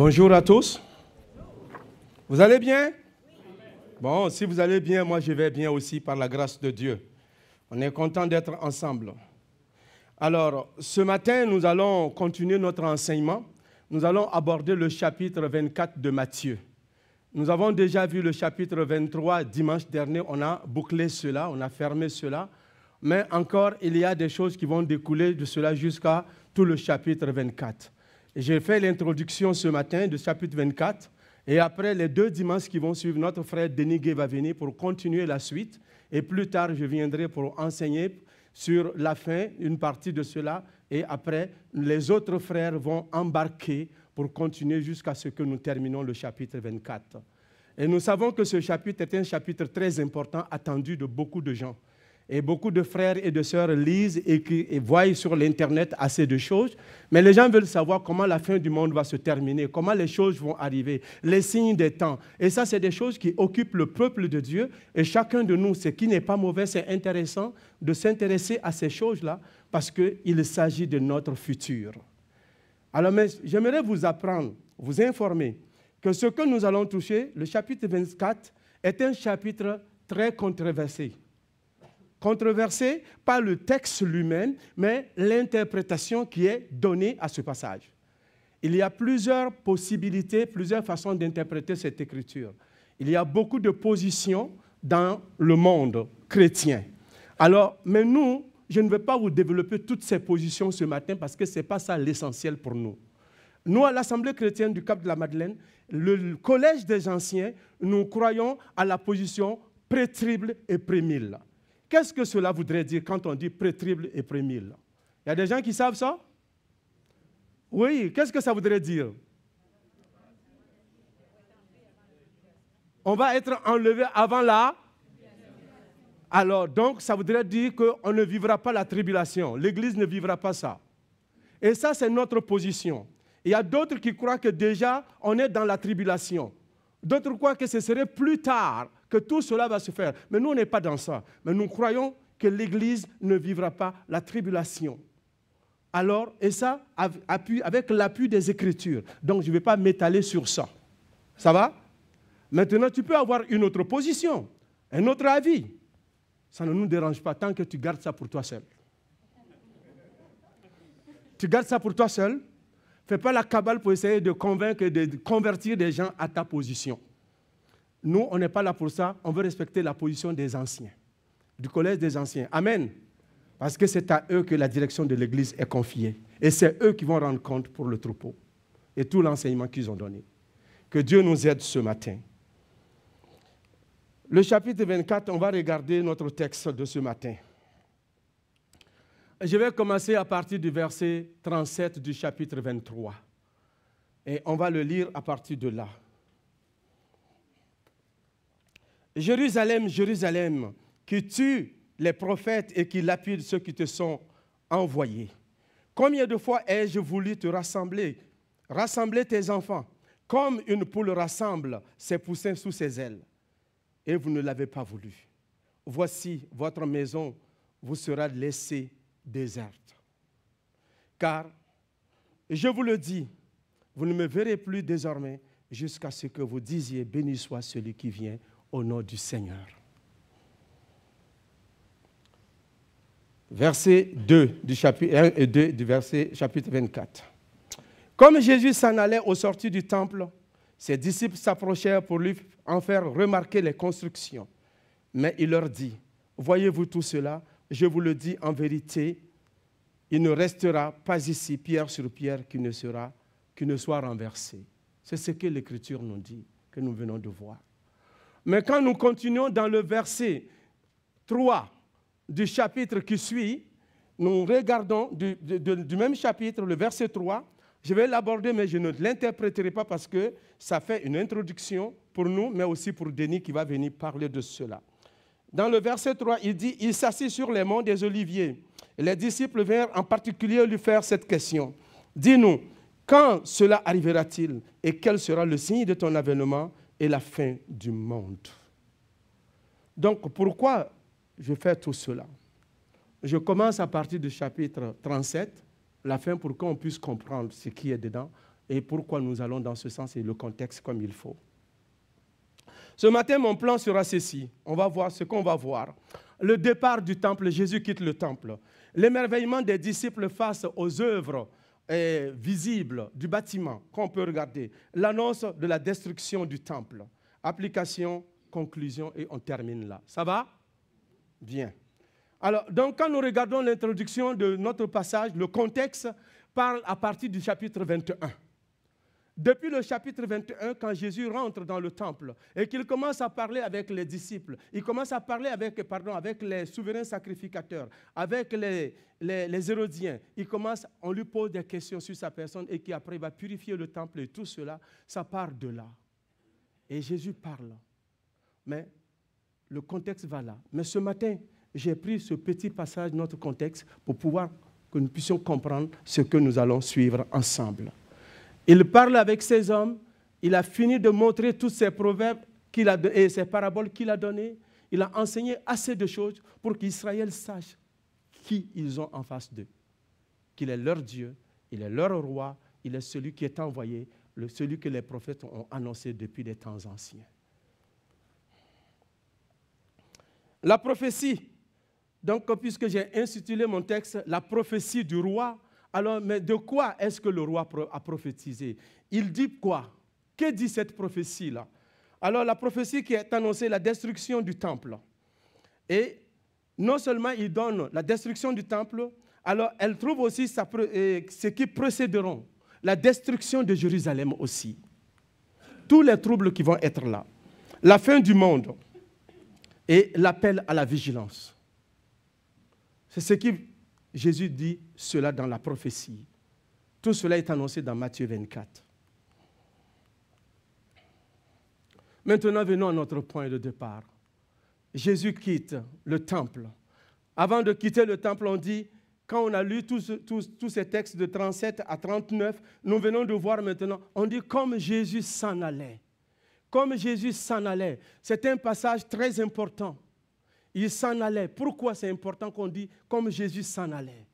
Bonjour à tous. Vous allez bien? Bon, si vous allez bien, moi je vais bien aussi par la grâce de Dieu. On est content d'être ensemble. Alors, ce matin, nous allons continuer notre enseignement. Nous allons aborder le chapitre 24 de Matthieu. Nous avons déjà vu le chapitre 23 dimanche dernier. On a bouclé cela, on a fermé cela. Mais encore, il y a des choses qui vont découler de cela jusqu'à tout le chapitre 24. J'ai fait l'introduction ce matin du chapitre 24. Et après les 2 dimanches qui vont suivre, notre frère Denis Gué va venir pour continuer la suite. Et plus tard, je viendrai pour enseigner sur la fin, une partie de cela. Et après, les autres frères vont embarquer pour continuer jusqu'à ce que nous terminons le chapitre 24. Et nous savons que ce chapitre est un chapitre très important, attendu de beaucoup de gens. Et beaucoup de frères et de sœurs lisent et voient sur l'Internet assez de choses. Mais les gens veulent savoir comment la fin du monde va se terminer, comment les choses vont arriver, les signes des temps. Et ça, c'est des choses qui occupent le peuple de Dieu. Et chacun de nous, ce qui n'est pas mauvais, c'est intéressant de s'intéresser à ces choses-là parce qu'il s'agit de notre futur. Alors, j'aimerais vous apprendre, vous informer que ce que nous allons toucher, le chapitre 24, est un chapitre très controversé. Controversé, pas le texte lui-même, mais l'interprétation qui est donnée à ce passage. Il y a plusieurs possibilités, plusieurs façons d'interpréter cette écriture. Il y a beaucoup de positions dans le monde chrétien. Alors, mais nous, je ne vais pas vous développer toutes ces positions ce matin parce que ce n'est pas ça l'essentiel pour nous. Nous, à l'Assemblée chrétienne du Cap de la Madeleine, le collège des anciens, nous croyons à la position pré-trible et pré-mille. Qu'est-ce que cela voudrait dire quand on dit pré-trible et pré-mille? Il y a des gens qui savent ça? Oui, qu'est-ce que ça voudrait dire? On va être enlevé avant la... Alors, donc, ça voudrait dire qu'on ne vivra pas la tribulation. L'Église ne vivra pas ça. Et ça, c'est notre position. Il y a d'autres qui croient que déjà, on est dans la tribulation. D'autres croient que ce serait plus tard que tout cela va se faire. Mais nous, on n'est pas dans ça. Mais nous croyons que l'Église ne vivra pas la tribulation. Alors, et ça, avec l'appui des Écritures. Donc, je ne vais pas m'étaler sur ça. Ça va? Maintenant, tu peux avoir une autre position, un autre avis. Ça ne nous dérange pas tant que tu gardes ça pour toi seul. Tu gardes ça pour toi seul. Fais pas la cabale pour essayer de convaincre, de convertir des gens à ta position. Nous, on n'est pas là pour ça. On veut respecter la position des anciens, du collège des anciens. Amen. Parce que c'est à eux que la direction de l'Église est confiée. Et c'est eux qui vont rendre compte pour le troupeau et tout l'enseignement qu'ils ont donné. Que Dieu nous aide ce matin. Le chapitre 24, on va regarder notre texte de ce matin. Je vais commencer à partir du verset 37 du chapitre 23. Et on va le lire à partir de là. Jérusalem, Jérusalem, qui tue les prophètes et qui lapide ceux qui te sont envoyés. Combien de fois ai-je voulu te rassembler tes enfants, comme une poule rassemble ses poussins sous ses ailes, et vous ne l'avez pas voulu. Voici, votre maison vous sera laissée déserte. Car, je vous le dis, vous ne me verrez plus désormais jusqu'à ce que vous disiez, béni soit celui qui vient au nom du Seigneur. Verset 2 du chapitre 1 et 2 du verset chapitre 24. Comme Jésus s'en allait au sortir du temple, ses disciples s'approchèrent pour lui en faire remarquer les constructions. Mais il leur dit, voyez-vous tout cela? Je vous le dis en vérité, il ne restera pas ici pierre sur pierre qui ne soit renversée. C'est ce que l'Écriture nous dit, que nous venons de voir. Mais quand nous continuons dans le verset 3 du chapitre qui suit, nous regardons du même chapitre, le verset 3, je vais l'aborder, mais je ne l'interpréterai pas parce que ça fait une introduction pour nous, mais aussi pour Denis qui va venir parler de cela. Dans le verset 3, il dit, il s'assit sur les monts des Oliviers. Et les disciples vinrent en particulier lui faire cette question. Dis-nous, quand cela arrivera-t-il et quel sera le signe de ton avènement et la fin du monde? Donc, pourquoi je fais tout cela? Je commence à partir du chapitre 37, la fin pour qu'on puisse comprendre ce qui est dedans. et pourquoi nous allons dans ce sens et le contexte comme il faut. Ce matin, mon plan sera ceci. On va voir ce qu'on va voir. Le départ du temple, Jésus quitte le temple. L'émerveillement des disciples face aux œuvres visibles du bâtiment qu'on peut regarder. L'annonce de la destruction du temple. Application, conclusion et on termine là. Ça va? Bien. Alors, donc, quand nous regardons l'introduction de notre passage, le contexte parle à partir du chapitre 21. Depuis le chapitre 21, quand Jésus rentre dans le temple et qu'il commence à parler avec les disciples, il commence à parler avec les souverains sacrificateurs, avec les Hérodiens, on lui pose des questions sur sa personne et qui après va purifier le temple et tout cela, ça part de là. Et Jésus parle. Mais le contexte va là. Mais ce matin, j'ai pris ce petit passage de notre contexte pour pouvoir que nous puissions comprendre ce que nous allons suivre ensemble. Il parle avec ces hommes, il a fini de montrer tous ces proverbes et ces paraboles qu'il a données. Il a enseigné assez de choses pour qu'Israël sache qui ils ont en face d'eux. Qu'il est leur Dieu, il est leur roi, il est celui qui est envoyé, celui que les prophètes ont annoncé depuis des temps anciens. La prophétie, donc puisque j'ai intitulé mon texte « La prophétie du roi », alors, mais de quoi est-ce que le roi a prophétisé? Il dit quoi? Que dit cette prophétie-là? Alors, la prophétie qui est annoncée, la destruction du temple. Et non seulement il donne la destruction du temple, alors elle trouve aussi ce qui précéderont, la destruction de Jérusalem aussi. Tous les troubles qui vont être là. La fin du monde et l'appel à la vigilance. C'est ce qui... Jésus dit cela dans la prophétie. Tout cela est annoncé dans Matthieu 24. Maintenant, venons à notre point de départ. Jésus quitte le temple. Avant de quitter le temple, on dit, quand on a lu tous ces textes de 37 à 39, nous venons de voir maintenant, on dit comme Jésus s'en allait. Comme Jésus s'en allait. C'est un passage très important. Il s'en allait. Pourquoi c'est important qu'on dit comme Jésus s'en allait?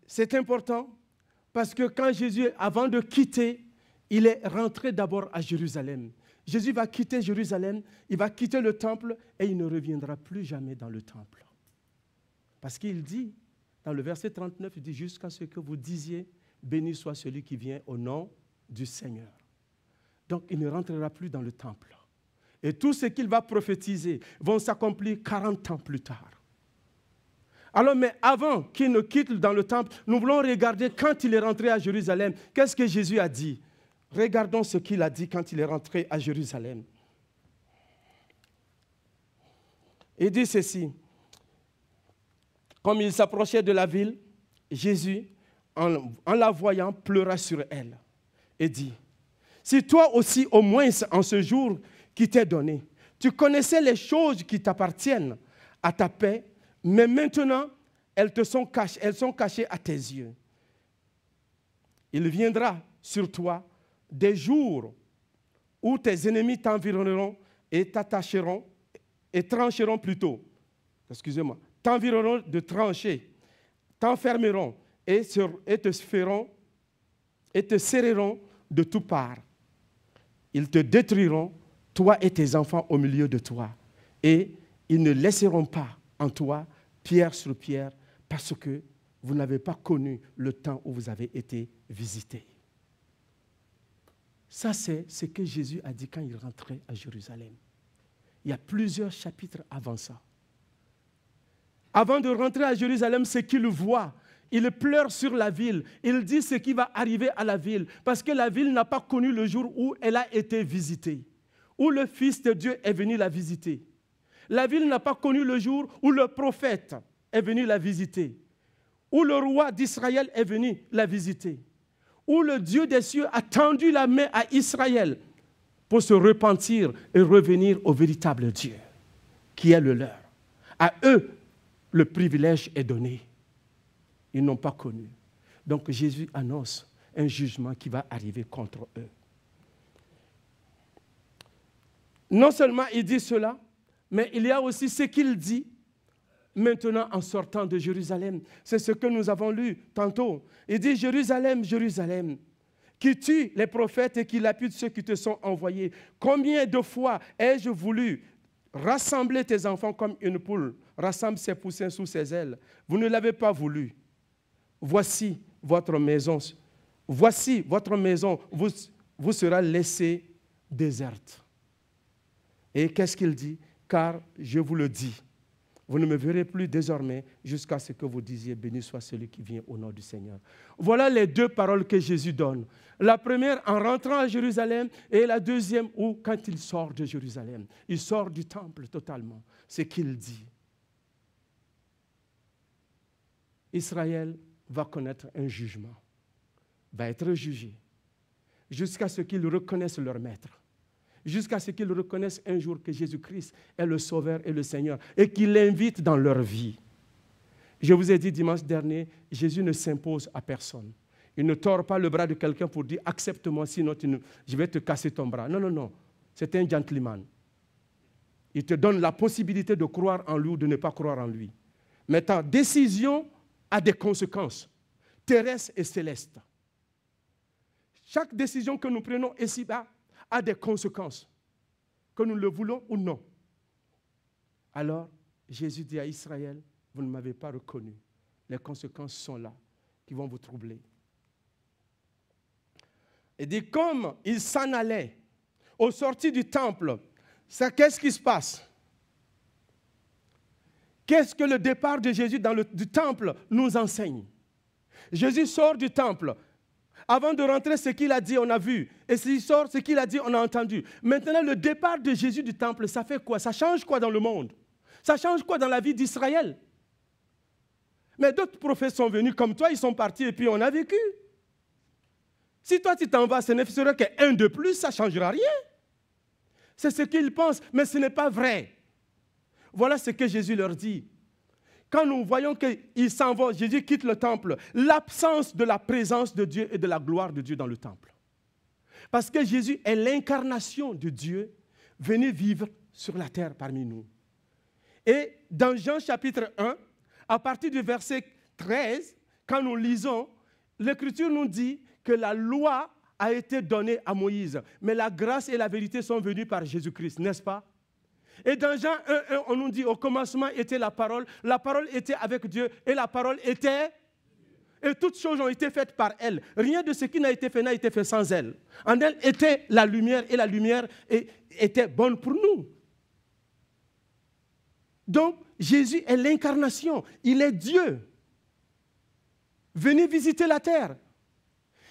C'est important parce que quand Jésus, avant de quitter, il est rentré d'abord à Jérusalem. Jésus va quitter Jérusalem, il va quitter le temple et il ne reviendra plus jamais dans le temple. Parce qu'il dit, dans le verset 39, il dit jusqu'à ce que vous disiez, béni soit celui qui vient au nom du Seigneur. Donc il ne rentrera plus dans le temple. Et tout ce qu'il va prophétiser vont s'accomplir 40 ans plus tard. Alors, mais avant qu'il ne quitte dans le temple, nous voulons regarder quand il est rentré à Jérusalem. Qu'est-ce que Jésus a dit? Regardons ce qu'il a dit quand il est rentré à Jérusalem. Il dit ceci. Comme il s'approchait de la ville, Jésus, en la voyant, pleura sur elle et dit, si toi aussi, au moins en ce jour qui t'est donné, tu connaissais les choses qui t'appartiennent à ta paix, mais maintenant, elles sont cachées à tes yeux. Il viendra sur toi des jours où tes ennemis t'environneront et t'attacheront et trancheront plutôt. Excusez-moi. T'environneront de trancher, t'enfermeront et te serreront de toutes parts. Ils te détruiront, toi et tes enfants au milieu de toi. Et ils ne laisseront pas en toi pierre sur pierre parce que vous n'avez pas connu le temps où vous avez été visités. Ça, c'est ce que Jésus a dit quand il rentrait à Jérusalem. Il y a plusieurs chapitres avant ça. Avant de rentrer à Jérusalem, c'est qu'il voit. Il pleure sur la ville. Il dit ce qui va arriver à la ville. Parce que la ville n'a pas connu le jour où elle a été visitée. Où le Fils de Dieu est venu la visiter. La ville n'a pas connu le jour où le prophète est venu la visiter. Où le roi d'Israël est venu la visiter. Où le Dieu des cieux a tendu la main à Israël pour se repentir et revenir au véritable Dieu, qui est le leur. À eux, le privilège est donné. Ils n'ont pas connu. Donc Jésus annonce un jugement qui va arriver contre eux. Non seulement il dit cela, mais il y a aussi ce qu'il dit maintenant en sortant de Jérusalem. C'est ce que nous avons lu tantôt. Il dit, Jérusalem, Jérusalem, qui tue les prophètes et qui lapide ceux qui te sont envoyés. Combien de fois ai-je voulu rassembler tes enfants comme une poule rassemble ses poussins sous ses ailes. Vous ne l'avez pas voulu. Voici votre maison. Voici votre maison vous sera laissée déserte. Et qu'est-ce qu'il dit? Car je vous le dis, vous ne me verrez plus désormais jusqu'à ce que vous disiez, béni soit celui qui vient au nom du Seigneur. Voilà les deux paroles que Jésus donne. La première en rentrant à Jérusalem et la deuxième où quand il sort de Jérusalem. Il sort du temple totalement. C'est qu'il dit. Israël va connaître un jugement, va être jugé jusqu'à ce qu'ils reconnaissent leur maître. Jusqu'à ce qu'ils reconnaissent un jour que Jésus-Christ est le Sauveur et le Seigneur et qu'il l'invite dans leur vie. Je vous ai dit dimanche dernier, Jésus ne s'impose à personne. Il ne tord pas le bras de quelqu'un pour dire « accepte-moi, sinon je vais te casser ton bras ». Non, non, non. C'est un gentleman. Il te donne la possibilité de croire en lui ou de ne pas croire en lui. Mais ta décision a des conséquences terrestres et célestes. Chaque décision que nous prenons ici-bas a des conséquences, que nous le voulons ou non. Alors, Jésus dit à Israël, vous ne m'avez pas reconnu. Les conséquences sont là, qui vont vous troubler. Il dit, comme il s'en allait, au sortir du temple, qu'est-ce qui se passe? Qu'est-ce que le départ de Jésus du temple nous enseigne? Jésus sort du temple. Avant de rentrer, ce qu'il a dit, on a vu. Et s'il sort, ce qu'il a dit, on a entendu. Maintenant, le départ de Jésus du temple, ça fait quoi? Ça change quoi dans le monde? Ça change quoi dans la vie d'Israël? Mais d'autres prophètes sont venus comme toi, ils sont partis et puis on a vécu. Si toi tu t'en vas, ce ne serait qu'un de plus, ça ne changera rien. C'est ce qu'ils pensent, mais ce n'est pas vrai. Voilà ce que Jésus leur dit. Quand nous voyons qu'ils s'en vont, Jésus quitte le temple, l'absence de la présence de Dieu et de la gloire de Dieu dans le temple. Parce que Jésus est l'incarnation de Dieu venu vivre sur la terre parmi nous. Et dans Jean chapitre 1, à partir du verset 13, quand nous lisons, l'Écriture nous dit que la loi a été donnée à Moïse, mais la grâce et la vérité sont venues par Jésus-Christ, n'est-ce pas? Et dans Jean 1, on nous dit, au commencement était la parole était avec Dieu, et la parole était... Et toutes choses ont été faites par elle. Rien de ce qui n'a été fait sans elle. En elle était la lumière, et la lumière était bonne pour nous. Donc, Jésus est l'incarnation. Il est Dieu. Venez visiter la terre.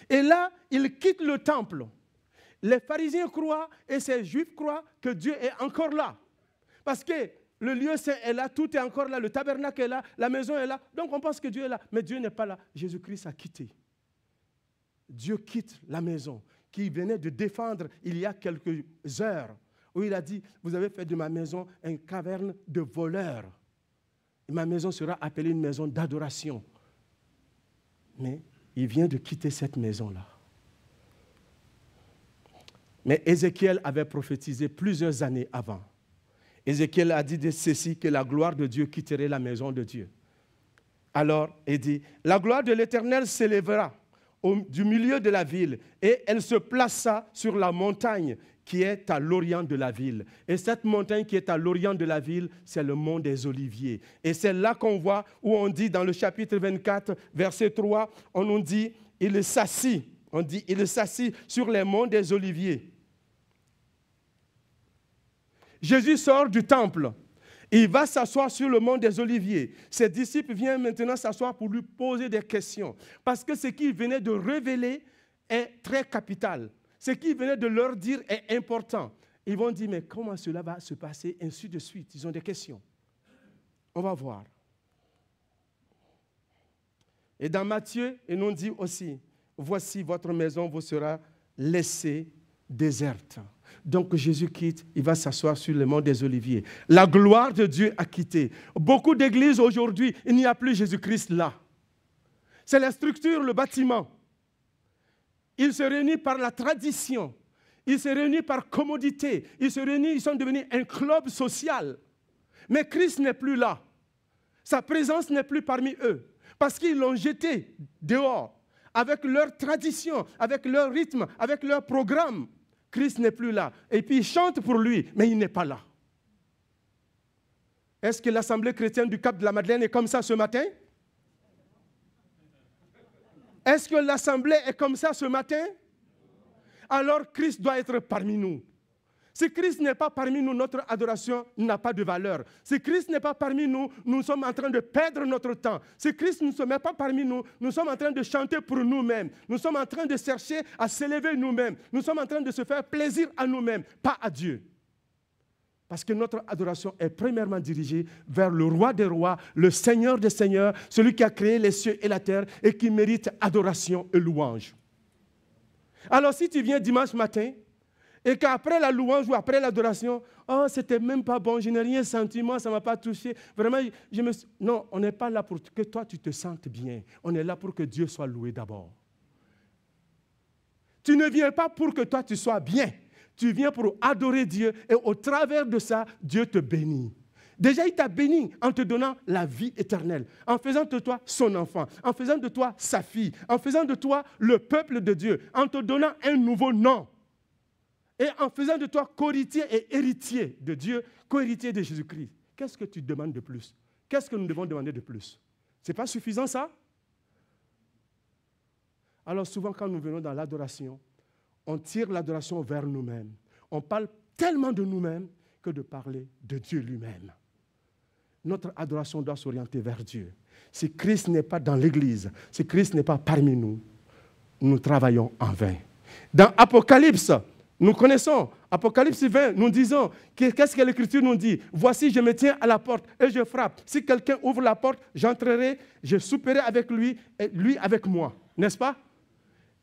Et là, il quitte le temple. Les pharisiens croient et ces juifs croient que Dieu est encore là. Parce que le lieu saint est là, tout est encore là, le tabernacle est là, la maison est là. Donc on pense que Dieu est là, mais Dieu n'est pas là. Jésus-Christ a quitté. Dieu quitte la maison qu'il venait de défendre il y a quelques heures, où il a dit, vous avez fait de ma maison une caverne de voleurs. Et ma maison sera appelée une maison d'adoration. Mais il vient de quitter cette maison-là. Mais Ézéchiel avait prophétisé plusieurs années avant. Ézéchiel a dit de ceci, que la gloire de Dieu quitterait la maison de Dieu. Alors, il dit, la gloire de l'Éternel s'élèvera du milieu de la ville et elle se plaça sur la montagne qui est à l'orient de la ville. Et cette montagne qui est à l'orient de la ville, c'est le mont des Oliviers. Et c'est là qu'on voit, où on dit dans le chapitre 24, verset 3, on nous dit, il s'assit. On dit, il s'assit sur les monts des Oliviers. Jésus sort du temple. Il va s'asseoir sur le mont des Oliviers. Ses disciples viennent maintenant s'asseoir pour lui poser des questions. Parce que ce qu'il venait de révéler est très capital. Ce qu'il venait de leur dire est important. Ils vont dire, mais comment cela va se passer, ainsi de suite. Ils ont des questions. On va voir. Et dans Matthieu, il nous dit aussi, voici votre maison vous sera laissée déserte. Donc Jésus quitte, il va s'asseoir sur le mont des Oliviers. La gloire de Dieu a quitté. Beaucoup d'églises aujourd'hui, il n'y a plus Jésus-Christ là. C'est la structure, le bâtiment. Ils se réunissent par la tradition. Ils se réunissent par commodité. Ils se réunissent, ils sont devenus un club social. Mais Christ n'est plus là. Sa présence n'est plus parmi eux. Parce qu'ils l'ont jeté dehors, avec leur tradition, avec leur rythme, avec leur programme. Christ n'est plus là. Et puis ils chantent pour lui, mais il n'est pas là. Est-ce que l'Assemblée chrétienne du Cap de la Madeleine est comme ça ce matin? Est-ce que l'Assemblée est comme ça ce matin? Alors Christ doit être parmi nous. Si Christ n'est pas parmi nous, notre adoration n'a pas de valeur. Si Christ n'est pas parmi nous, nous sommes en train de perdre notre temps. Si Christ ne se met pas parmi nous, nous sommes en train de chanter pour nous-mêmes. Nous sommes en train de chercher à s'élever nous-mêmes. Nous sommes en train de se faire plaisir à nous-mêmes, pas à Dieu. Parce que notre adoration est premièrement dirigée vers le roi des rois, le Seigneur des seigneurs, celui qui a créé les cieux et la terre et qui mérite adoration et louange. Alors si tu viens dimanche matin et qu'après la louange ou après l'adoration, « Oh, c'était même pas bon, je n'ai rien senti, moi, ça ne m'a pas touché. » Vraiment, Non, on n'est pas là pour que toi, tu te sentes bien. On est là pour que Dieu soit loué d'abord. Tu ne viens pas pour que toi, tu sois bien. Tu viens pour adorer Dieu et au travers de ça, Dieu te bénit. Déjà, il t'a béni en te donnant la vie éternelle, en faisant de toi son enfant, en faisant de toi sa fille, en faisant de toi le peuple de Dieu, en te donnant un nouveau nom et en faisant de toi co-héritier et héritier de Dieu, co-héritier de Jésus-Christ. Qu'est-ce que tu demandes de plus? Qu'est-ce que nous devons demander de plus? Ce n'est pas suffisant ça? Alors souvent, quand nous venons dans l'adoration, on tire l'adoration vers nous-mêmes. On parle tellement de nous-mêmes que de parler de Dieu lui-même. Notre adoration doit s'orienter vers Dieu. Si Christ n'est pas dans l'Église, si Christ n'est pas parmi nous, nous travaillons en vain. Dans Apocalypse, nous connaissons, Apocalypse 20, nous disons, qu'est-ce que l'Écriture nous dit? Voici, je me tiens à la porte et je frappe. Si quelqu'un ouvre la porte, j'entrerai, je souperai avec lui et lui avec moi. N'est-ce pas?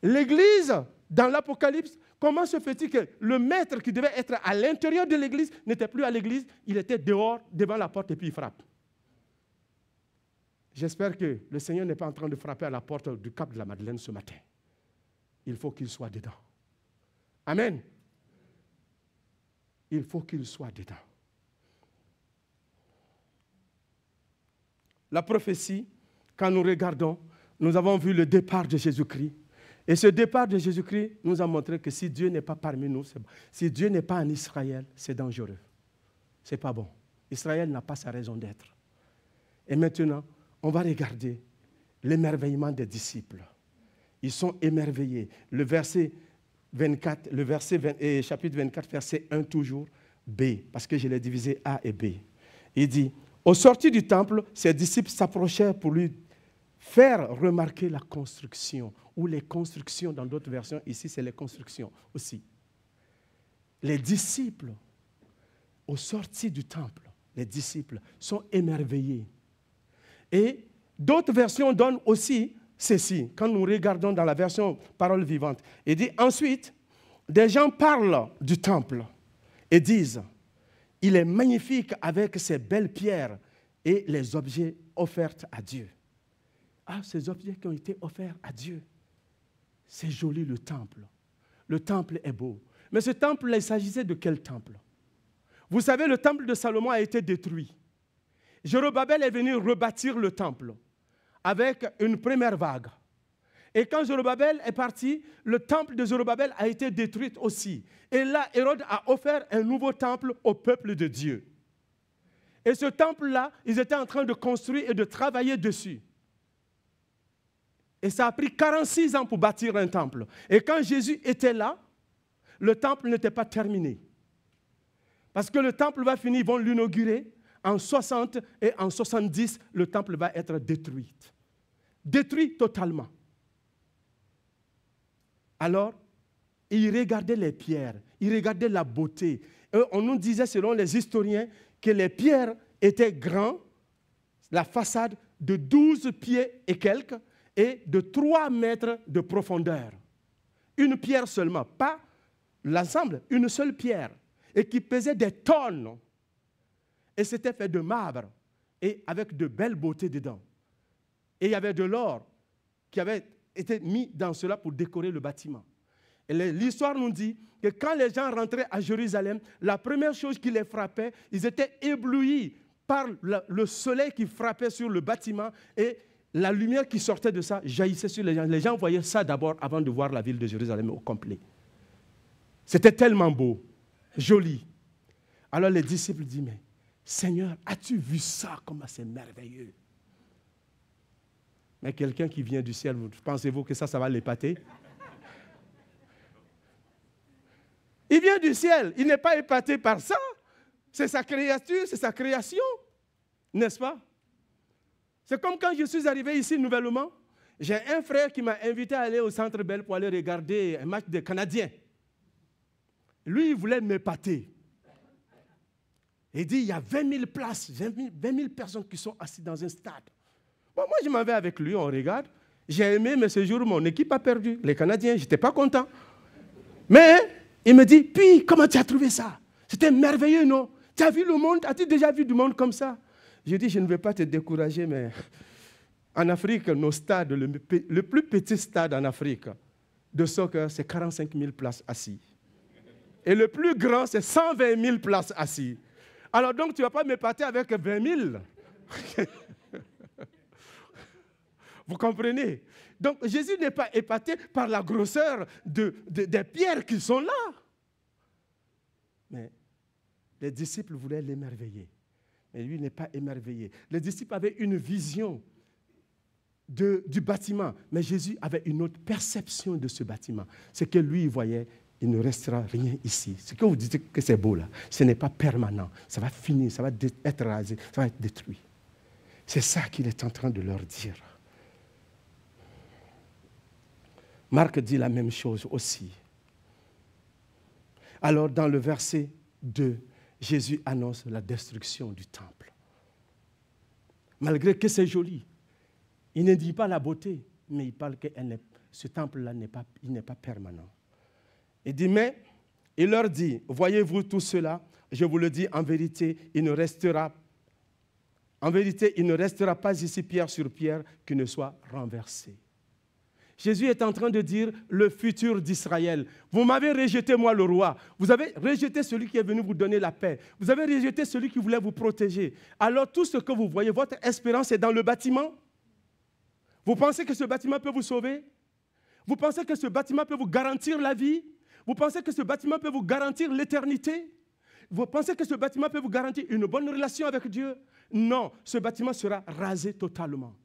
L'Église, dans l'Apocalypse, comment se fait-il que le maître qui devait être à l'intérieur de l'église n'était plus à l'église, il était dehors, devant la porte et puis il frappe. J'espère que le Seigneur n'est pas en train de frapper à la porte du Cap de la Madeleine ce matin. Il faut qu'il soit dedans. Amen. Il faut qu'il soit dedans. La prophétie, quand nous regardons, nous avons vu le départ de Jésus-Christ. Et ce départ de Jésus-Christ nous a montré que si Dieu n'est pas parmi nous, c'est bon. Si Dieu n'est pas en Israël, c'est dangereux. Ce n'est pas bon. Israël n'a pas sa raison d'être. Et maintenant, on va regarder l'émerveillement des disciples. Ils sont émerveillés. Le verset 24, chapitre 24, verset 1 toujours, B, parce que je l'ai divisé A et B. Il dit, au sortir du temple, ses disciples s'approchèrent pour lui faire remarquer la construction, ou les constructions dans d'autres versions, ici c'est les constructions aussi. Les disciples, au sortir du temple, les disciples sont émerveillés. Et d'autres versions donnent aussi ceci, quand nous regardons dans la version Parole vivante. Il dit ensuite, des gens parlent du temple et disent, il est magnifique avec ses belles pierres et les objets offerts à Dieu. Ah, ces objets qui ont été offerts à Dieu. C'est joli le temple. Le temple est beau. Mais ce temple-là, il s'agissait de quel temple? Vous savez, le temple de Salomon a été détruit. Zorobabel est venu rebâtir le temple avec une première vague. Et quand Zorobabel est parti, le temple de Zorobabel a été détruit aussi. Et là, Hérode a offert un nouveau temple au peuple de Dieu. Et ce temple-là, ils étaient en train de construire et de travailler dessus. Et ça a pris 46 ans pour bâtir un temple. Et quand Jésus était là, le temple n'était pas terminé. Parce que le temple va finir, ils vont l'inaugurer en 60 et en 70, le temple va être détruit. Détruit totalement. Alors, il regardait les pierres, il regardait la beauté. Et on nous disait, selon les historiens, que les pierres étaient grandes, la façade de 12 pieds et quelques, et de 3 mètres de profondeur. Une pierre seulement, pas l'ensemble, une seule pierre, et qui pesait des tonnes. Et c'était fait de marbre, et avec de belles beautés dedans. Et il y avait de l'or qui avait été mis dans cela pour décorer le bâtiment. Et l'histoire nous dit que quand les gens rentraient à Jérusalem, la première chose qui les frappait, ils étaient éblouis par le soleil qui frappait sur le bâtiment et la lumière qui sortait de ça jaillissait sur les gens. Les gens voyaient ça d'abord avant de voir la ville de Jérusalem au complet. C'était tellement beau, joli. Alors les disciples disent, mais Seigneur, as-tu vu ça, comment c'est merveilleux? Mais quelqu'un qui vient du ciel, pensez-vous que ça va l'épater? Il vient du ciel, il n'est pas épaté par ça. C'est sa créature, c'est sa création, n'est-ce pas? C'est comme quand je suis arrivé ici nouvellement, j'ai un frère qui m'a invité à aller au Centre Bell pour aller regarder un match des Canadiens. Lui, il voulait m'épater. Il dit, il y a 20 000 places, 20 000 personnes qui sont assises dans un stade. Bon, moi, je m'en vais avec lui, on regarde. J'ai aimé, mais ce jour, mon équipe a perdu. Les Canadiens, je n'étais pas content. Mais il me dit, puis, comment tu as trouvé ça? C'était merveilleux, non? Tu as vu le monde? As-tu déjà vu du monde comme ça? Je dis, je ne vais pas te décourager, mais en Afrique, nos stades, le plus petit stade en Afrique de soccer, c'est 45 000 places assises. Et le plus grand, c'est 120 000 places assises. Alors donc, tu ne vas pas m'épater avec 20 000. Vous comprenez? Donc, Jésus n'est pas épaté par la grosseur des pierres qui sont là. Mais les disciples voulaient l'émerveiller. Mais lui n'est pas émerveillé. Les disciples avaient une vision du bâtiment, mais Jésus avait une autre perception de ce bâtiment. C'est que lui, il voyait, il ne restera rien ici. Ce que vous dites que c'est beau là, ce n'est pas permanent. Ça va finir, ça va être rasé, ça va être détruit. C'est ça qu'il est en train de leur dire. Marc dit la même chose aussi. Alors dans le verset 2, Jésus annonce la destruction du temple. Malgré que c'est joli, il ne dit pas la beauté, mais il parle que ce temple-là n'est pas permanent. Il dit, mais il leur dit, voyez-vous tout cela, je vous le dis en vérité, il ne restera pas ici pierre sur pierre qui ne soit renversée. Jésus est en train de dire le futur d'Israël. Vous m'avez rejeté, moi, le roi. Vous avez rejeté celui qui est venu vous donner la paix. Vous avez rejeté celui qui voulait vous protéger. Alors, tout ce que vous voyez, votre espérance est dans le bâtiment. Vous pensez que ce bâtiment peut vous sauver? Vous pensez que ce bâtiment peut vous garantir la vie? Vous pensez que ce bâtiment peut vous garantir l'éternité? Vous pensez que ce bâtiment peut vous garantir une bonne relation avec Dieu? Non, ce bâtiment sera rasé totalement.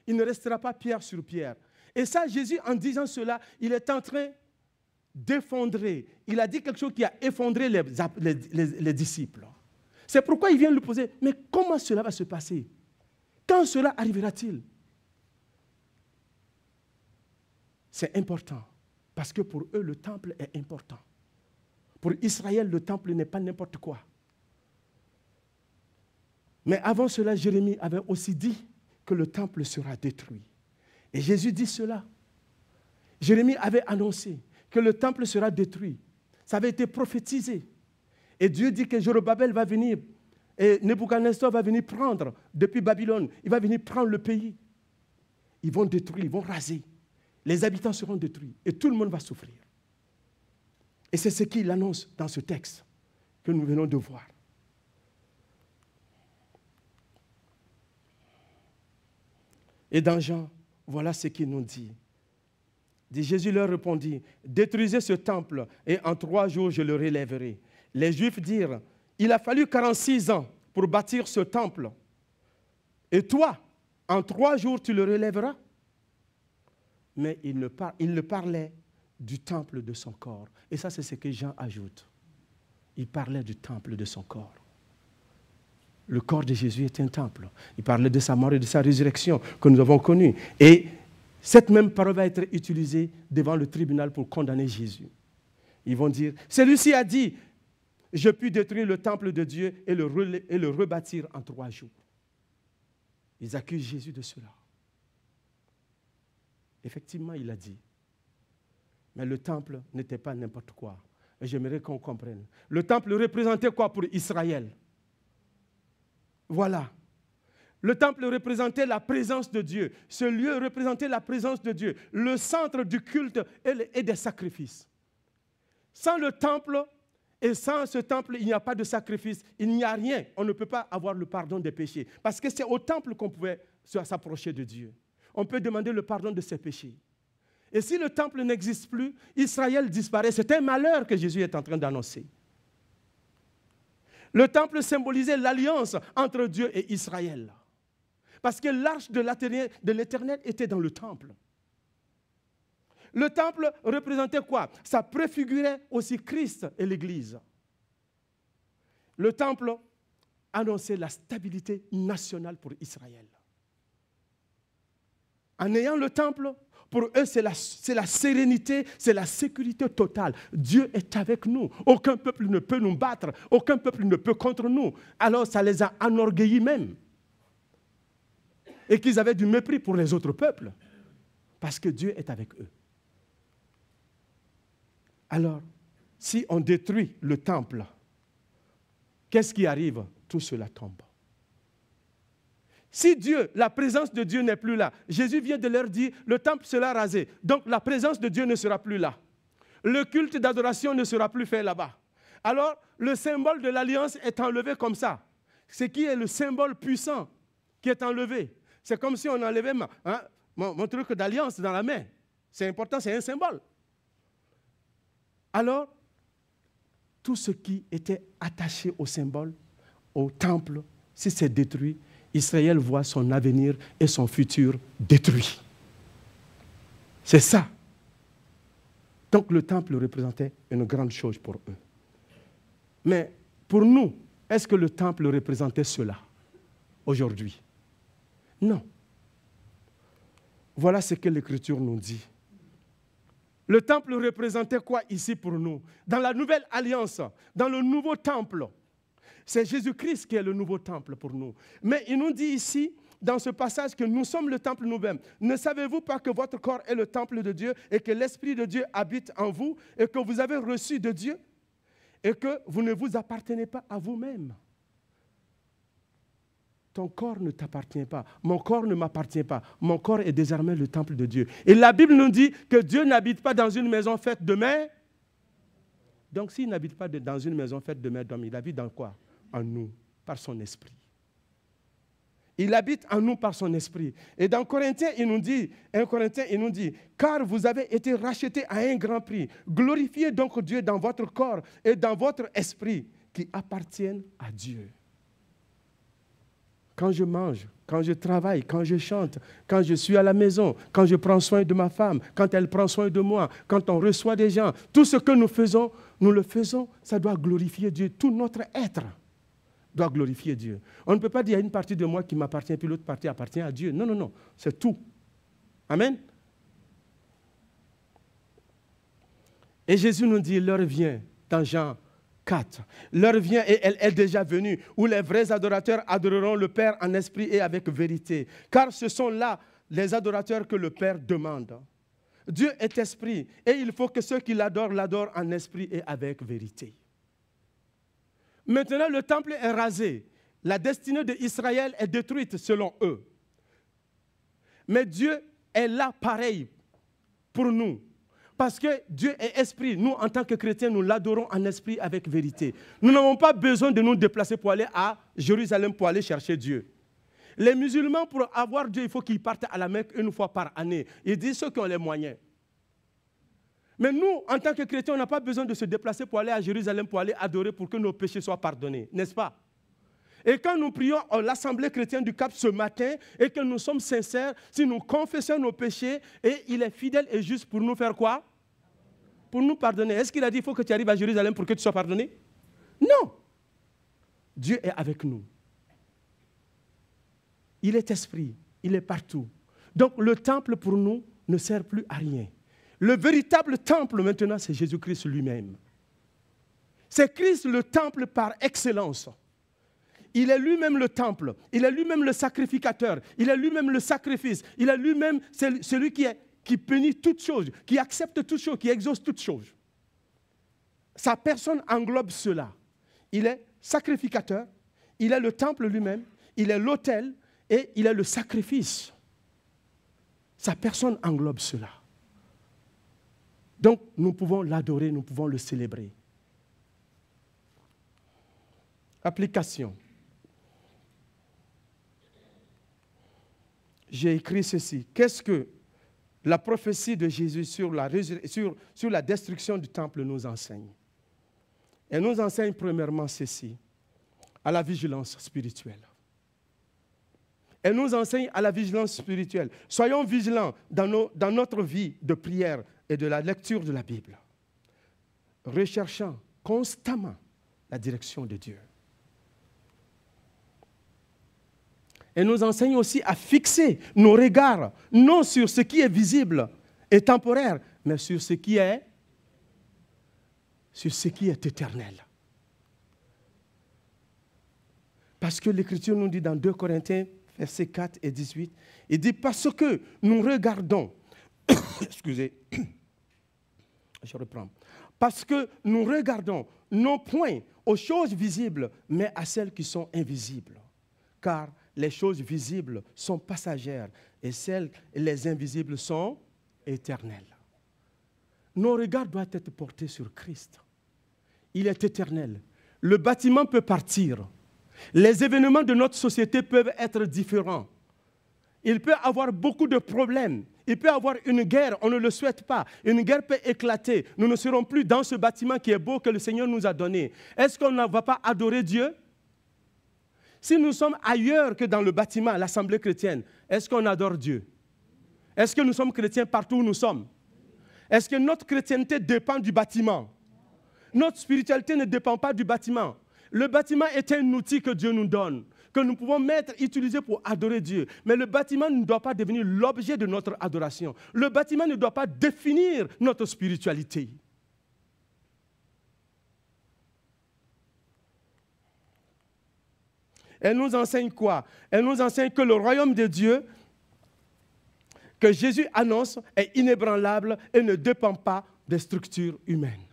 Il ne restera pas pierre sur pierre. Et ça, Jésus, en disant cela, il est en train d'effondrer. Il a dit quelque chose qui a effondré les disciples. C'est pourquoi il vient lui poser, mais comment cela va se passer? Quand cela arrivera-t-il? C'est important, parce que pour eux, le temple est important. Pour Israël, le temple n'est pas n'importe quoi. Mais avant cela, Jérémie avait aussi dit que le temple sera détruit. Et Jésus dit cela. Jérémie avait annoncé que le temple sera détruit. Ça avait été prophétisé. Et Dieu dit que Zorobabel va venir et Nebuchadnezzar va venir prendre depuis Babylone. Il va venir prendre le pays. Ils vont détruire, ils vont raser. Les habitants seront détruits et tout le monde va souffrir. Et c'est ce qu'il annonce dans ce texte que nous venons de voir. Et dans Jean, voilà ce qu'il nous dit. Jésus leur répondit, « Détruisez ce temple et en 3 jours je le relèverai. » Les Juifs dirent, « Il a fallu 46 ans pour bâtir ce temple. Et toi, en 3 jours tu le relèveras ?» Mais il ne parlait du temple de son corps. Et ça, c'est ce que Jean ajoute. Il parlait du temple de son corps. Le corps de Jésus est un temple. Il parlait de sa mort et de sa résurrection que nous avons connue. Et cette même parole va être utilisée devant le tribunal pour condamner Jésus. Ils vont dire, celui-ci a dit, je puis détruire le temple de Dieu et le rebâtir en 3 jours. Ils accusent Jésus de cela. Effectivement, il a dit. Mais le temple n'était pas n'importe quoi. Et j'aimerais qu'on comprenne. Le temple représentait quoi pour Israël? Voilà. Le temple représentait la présence de Dieu. Ce lieu représentait la présence de Dieu. Le centre du culte et des sacrifices. Sans le temple Et sans ce temple, il n'y a pas de sacrifice, il n'y a rien. On ne peut pas avoir le pardon des péchés. Parce que c'est au temple qu'on pouvait s'approcher de Dieu. On peut demander le pardon de ses péchés. Et si le temple n'existe plus, Israël disparaît. C'est un malheur que Jésus est en train d'annoncer. Le temple symbolisait l'alliance entre Dieu et Israël. Parce que l'arche de l'Éternel était dans le temple. Le temple représentait quoi? Ça préfigurait aussi Christ et l'Église. Le temple annonçait la stabilité nationale pour Israël. En ayant le temple, pour eux, c'est la sérénité, c'est la sécurité totale. Dieu est avec nous. Aucun peuple ne peut nous battre. Aucun peuple ne peut contre nous. Alors, ça les a enorgueillis même. Et qu'ils avaient du mépris pour les autres peuples. Parce que Dieu est avec eux. Alors, si on détruit le temple, qu'est-ce qui arrive? Tout cela tombe. Si Dieu, la présence de Dieu n'est plus là, Jésus vient de leur dire, le temple sera rasé. Donc la présence de Dieu ne sera plus là. Le culte d'adoration ne sera plus fait là-bas. Alors, le symbole de l'alliance est enlevé comme ça. Ce qui est le symbole puissant qui est enlevé. C'est comme si on enlevait mon truc d'alliance dans la main. C'est important, c'est un symbole. Alors, tout ce qui était attaché au symbole, au temple, si c'est détruit, Israël voit son avenir et son futur détruit. C'est ça. Donc le temple représentait une grande chose pour eux. Mais pour nous, est-ce que le temple représentait cela aujourd'hui? Non. Voilà ce que l'Écriture nous dit. Le temple représentait quoi ici pour nous? Dans la nouvelle alliance, dans le nouveau temple, c'est Jésus-Christ qui est le nouveau temple pour nous. Mais il nous dit ici, dans ce passage, que nous sommes le temple nous-mêmes. Ne savez-vous pas que votre corps est le temple de Dieu et que l'Esprit de Dieu habite en vous et que vous avez reçu de Dieu et que vous ne vous appartenez pas à vous-même? Ton corps ne t'appartient pas. Mon corps ne m'appartient pas. Mon corps est désormais le temple de Dieu. Et la Bible nous dit que Dieu n'habite pas dans une maison faite de main. Donc s'il n'habite pas dans une maison faite de main d'homme, il habite dans quoi? En nous, par son esprit. Il habite en nous par son esprit. Et dans Corinthiens, il nous dit, car vous avez été rachetés à un grand prix. Glorifiez donc Dieu dans votre corps et dans votre esprit qui appartiennent à Dieu. Quand je mange, quand je travaille, quand je chante, quand je suis à la maison, quand je prends soin de ma femme, quand elle prend soin de moi, quand on reçoit des gens, tout ce que nous le faisons, ça doit glorifier Dieu. Tout notre être doit glorifier Dieu. On ne peut pas dire, il y a une partie de moi qui m'appartient, puis l'autre partie appartient à Dieu. Non, non, non, c'est tout. Amen. Et Jésus nous dit, l'heure vient, dans Jean 4. L'heure vient et elle est déjà venue, où les vrais adorateurs adoreront le Père en esprit et avec vérité. Car ce sont là les adorateurs que le Père demande. Dieu est esprit et il faut que ceux qui l'adorent, l'adorent en esprit et avec vérité. Maintenant, le temple est rasé. La destinée d'Israël est détruite selon eux. Mais Dieu est là pareil pour nous. Parce que Dieu est esprit. Nous, en tant que chrétiens, nous l'adorons en esprit avec vérité. Nous n'avons pas besoin de nous déplacer pour aller à Jérusalem pour aller chercher Dieu. Les musulmans, pour avoir Dieu, il faut qu'ils partent à la Mecque une fois par année. Ils disent ceux qui ont les moyens. Mais nous, en tant que chrétiens, on n'a pas besoin de se déplacer pour aller à Jérusalem, pour aller adorer, pour que nos péchés soient pardonnés. N'est-ce pas? Et quand nous prions à l'Assemblée chrétienne du Cap ce matin et que nous sommes sincères, si nous confessons nos péchés, et il est fidèle et juste pour nous faire quoi? Pour nous pardonner. Est-ce qu'il a dit qu'il faut que tu arrives à Jérusalem pour que tu sois pardonné? Non. Dieu est avec nous. Il est esprit, il est partout. Donc le temple pour nous ne sert plus à rien. Le véritable temple maintenant, c'est Jésus-Christ lui-même. C'est Christ le temple par excellence. Il est lui-même le temple, il est lui-même le sacrificateur, il est lui-même le sacrifice, il est lui-même celui qui bénit toutes choses, qui accepte toutes choses, qui exauce toutes choses. Sa personne englobe cela. Il est sacrificateur, il est le temple lui-même, il est l'autel et il est le sacrifice. Sa personne englobe cela. Donc nous pouvons l'adorer, nous pouvons le célébrer. Application. J'ai écrit ceci. Qu'est-ce que la prophétie de Jésus sur la destruction du temple nous enseigne? Elle nous enseigne premièrement ceci, à la vigilance spirituelle. Elle nous enseigne à la vigilance spirituelle. Soyons vigilants dans notre vie de prière et de la lecture de la Bible, recherchant constamment la direction de Dieu. Elle nous enseigne aussi à fixer nos regards, non sur ce qui est visible et temporaire, mais sur ce qui est éternel. Parce que l'Écriture nous dit dans 2 Corinthiens, versets 4 et 18, il dit « Parce que nous regardons, excusez, je reprends, parce que nous regardons non point aux choses visibles, mais à celles qui sont invisibles. Car les choses visibles sont passagères et les invisibles sont éternelles. » Nos regards doivent être portés sur Christ. Il est éternel. Le bâtiment peut partir. Les événements de notre société peuvent être différents. Il peut y avoir beaucoup de problèmes. Il peut y avoir une guerre, on ne le souhaite pas. Une guerre peut éclater. Nous ne serons plus dans ce bâtiment qui est beau que le Seigneur nous a donné. Est-ce qu'on ne va pas adorer Dieu? Si nous sommes ailleurs que dans le bâtiment, l'Assemblée chrétienne, est-ce qu'on adore Dieu? Est-ce que nous sommes chrétiens partout où nous sommes? Est-ce que notre chrétienté dépend du bâtiment? Notre spiritualité ne dépend pas du bâtiment. Le bâtiment est un outil que Dieu nous donne, que nous pouvons utiliser pour adorer Dieu. Mais le bâtiment ne doit pas devenir l'objet de notre adoration. Le bâtiment ne doit pas définir notre spiritualité. Elle nous enseigne quoi? Elle nous enseigne que le royaume de Dieu, que Jésus annonce, est inébranlable et ne dépend pas des structures humaines.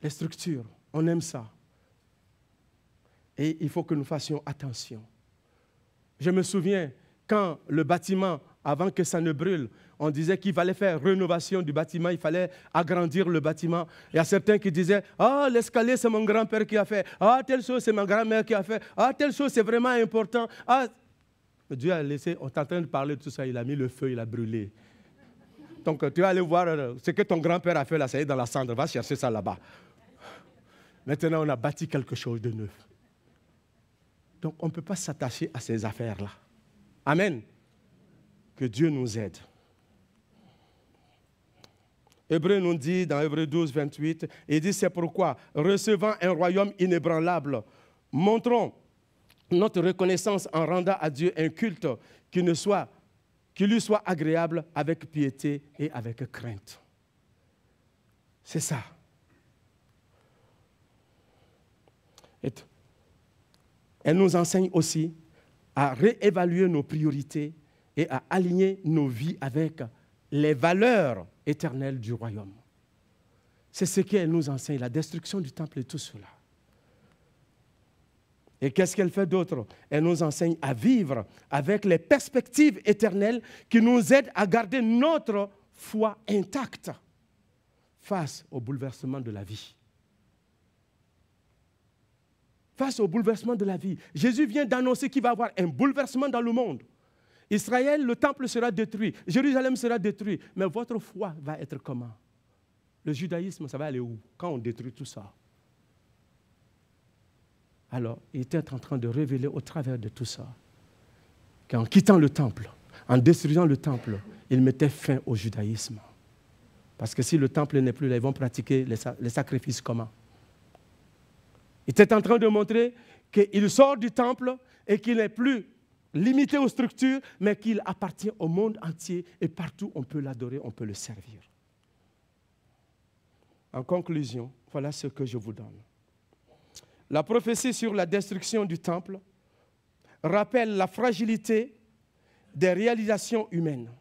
Les structures, on aime ça. Et il faut que nous fassions attention. Je me souviens, quand le bâtiment, avant que ça ne brûle, on disait qu'il fallait faire rénovation du bâtiment, il fallait agrandir le bâtiment. Il y a certains qui disaient « Ah, l'escalier, c'est mon grand-père qui a fait. Ah, telle chose, c'est ma grand-mère qui a fait. Ah, telle chose, c'est vraiment important. Ah. » Dieu a laissé, on est en train de parler de tout ça, il a mis le feu, il a brûlé. Donc, tu vas aller voir ce que ton grand-père a fait là, ça y est dans la cendre, va chercher ça là-bas. Maintenant, on a bâti quelque chose de neuf. Donc, on ne peut pas s'attacher à ces affaires-là. Amen. Que Dieu nous aide. Hébreu nous dit, dans Hébreu 12, 28, il dit, c'est pourquoi, recevant un royaume inébranlable, montrons notre reconnaissance en rendant à Dieu un culte qui lui soit agréable avec piété et avec crainte. C'est ça. Elle nous enseigne aussi à réévaluer nos priorités et à aligner nos vies avec les valeurs éternelles du royaume. C'est ce qu'elle nous enseigne, la destruction du temple et tout cela. Et qu'est-ce qu'elle fait d'autre? Elle nous enseigne à vivre avec les perspectives éternelles qui nous aident à garder notre foi intacte face au bouleversement de la vie. Face au bouleversement de la vie. Jésus vient d'annoncer qu'il va y avoir un bouleversement dans le monde. Israël, le temple sera détruit. Jérusalem sera détruit. Mais votre foi va être comment? Le judaïsme, ça va aller où? Quand on détruit tout ça. Alors, il était en train de révéler au travers de tout ça qu'en quittant le temple, en détruisant le temple, il mettait fin au judaïsme. Parce que si le temple n'est plus là, ils vont pratiquer les sacrifices comment? Il était en train de montrer qu'il sort du temple et qu'il n'est plus limité aux structures, mais qu'il appartient au monde entier et partout on peut l'adorer, on peut le servir. En conclusion, voilà ce que je vous donne. La prophétie sur la destruction du temple rappelle la fragilité des réalisations humaines.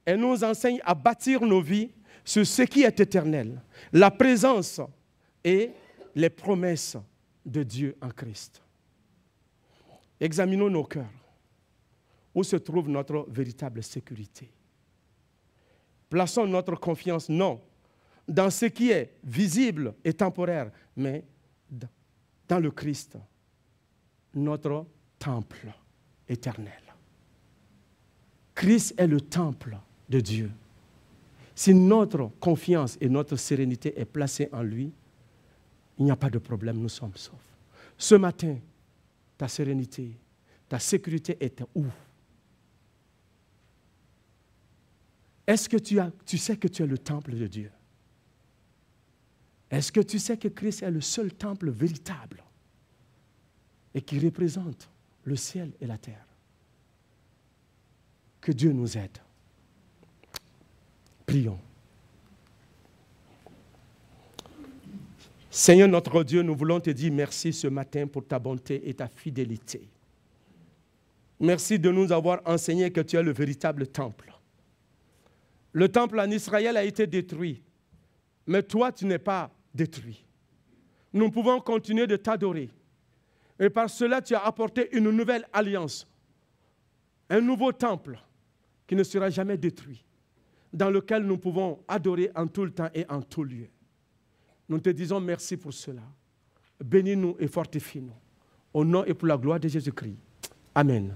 Elle nous enseigne à bâtir nos vies sur ce qui est éternel, la présence et les promesses de Dieu en Christ. Examinons nos cœurs. Où se trouve notre véritable sécurité? Plaçons notre confiance, non, dans ce qui est visible et temporaire, mais dans le Christ, notre temple éternel. Christ est le temple de Dieu. Si notre confiance et notre sérénité est placée en lui, il n'y a pas de problème, nous sommes saufs. Ce matin, ta sérénité, ta sécurité est où? Est-ce que tu sais que tu es le temple de Dieu? Est-ce que tu sais que Christ est le seul temple véritable et qui représente le ciel et la terre? Que Dieu nous aide. Prions. Seigneur notre Dieu, nous voulons te dire merci ce matin pour ta bonté et ta fidélité. Merci de nous avoir enseigné que tu es le véritable temple. Le temple en Israël a été détruit, mais toi, tu n'es pas détruit. Nous pouvons continuer de t'adorer. Et par cela, tu as apporté une nouvelle alliance, un nouveau temple qui ne sera jamais détruit, dans lequel nous pouvons adorer en tout le temps et en tout lieu. Nous te disons merci pour cela. Bénis-nous et fortifie-nous. Au nom et pour la gloire de Jésus-Christ. Amen.